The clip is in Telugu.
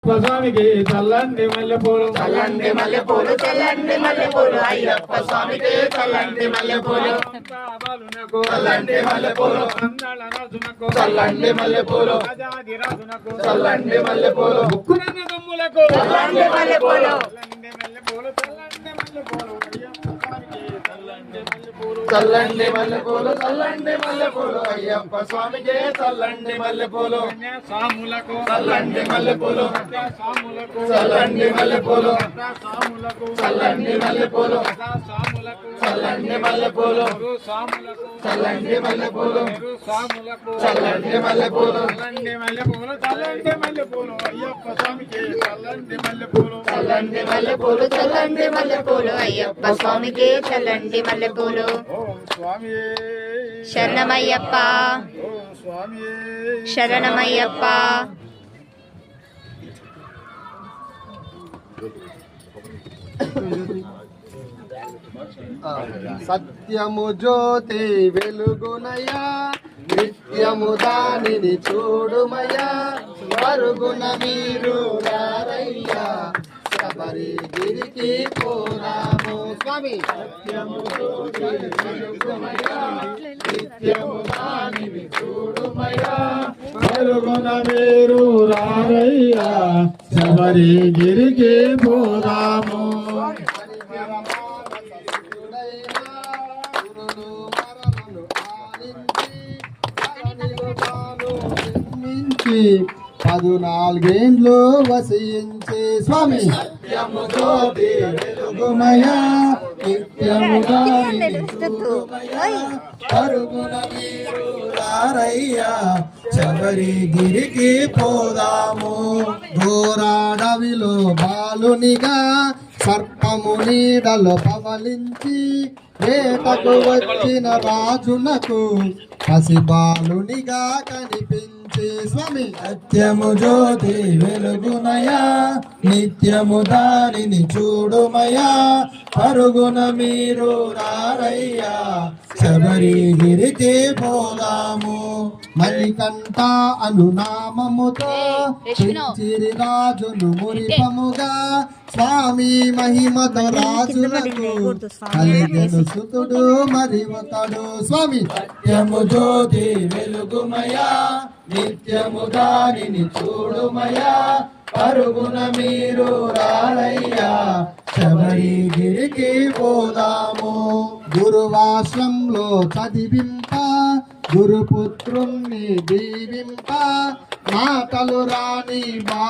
స్వామికి చల్లండి మల్లెపూలు చల్లండి మల్లెపూలు చల్లండి మల్లెపూలు అయ్యప్ప స్వామికి చల్లండి మల్లెపూలు చల్లండి మల్లెపూలు అందాల రాజునకు చల్లండి మల్లెపూలు రాజాది రాజునకు చల్లండి మల్లెపూలు ముక్కునన్న దమ్ములకు చల్లండి మల్లెపూలు చల్లండి మల్లెపూలు చల్లండి మల్లెపూలు అయ్యప్ప స్వామికి చల్లండి మల్లెపూలు సాములకు చల్లండి మల్లెపూలు సాములకు చల్లండి మల్లెపూలు సాములకు చల్లండి మల్లెపూలు సాములకు చల్లండి మల్లెపూలు సాములకు చల్లండి మల్లెపూలు సాములకు చల్లండి మల్లెపూలు చల్లండి మల్లెపూలు చల్లండి మల్లెపూలు అయ్యప్ప స్వామికి చల్లండి మల్లెపూలు చల్లండి మల్లెపూలు చల్లండి మల్లెపూలు అయ్యప్ప స్వామికి చల్లండి మల్లెపూలు ఓం స్వామి శరణమయ్యప్ప ఓం స్వామి శరణమయ్యప్ప సత్యము జ్యోతి వెలుగునయా నిత్యము దానిని చూడుమయ్యా మరుగున మీరు రారయ్యా శబరిగిరికి పోరాము స్వామి సత్యము జ్యోతి వెలుగునయా నిత్యము దానిని చూడుమయ్యా మరుగున మీరు రారయ్యా శబరిగిరికి పోదాము పదునాలుగేండ్లు వసించే స్వామి సత్యము జ్యోతి వెలుగుమయా నిత్యము దానిని చూడుమయ్యా మరుగున మీరు రారయ్యా శబరిగిరికి పోదాము ఘోరాడవిలో బాలునిగా సర్పము నీడలో పవలించి వేటకు వచ్చిన రాజునకు పసిబాలునిగా కనిపించే స్వామి సత్యము జ్యోతి వెలుగునయా నిత్యము దానిని చూడుమయా పరుగున మీరు రారయ్యా శబరిగిరికి పోదాము మణికంఠ అనునామముతో పెంచిరి రాజును మురిపముగా స్వామి మహిమతో రాజులకు కలిగెను సుతుడు మరి ఒకడు స్వామి సత్యము జ్యోతి వెలుగుమయా నిత్యము దానిని చూడుమయా పరుగున మీరు రారయ్యా శబరిగిరికి పోదాము గురువాశ్రంలో చదివింప గురుపుత్రుణ్ణి దీవింప మాటలు రాని బా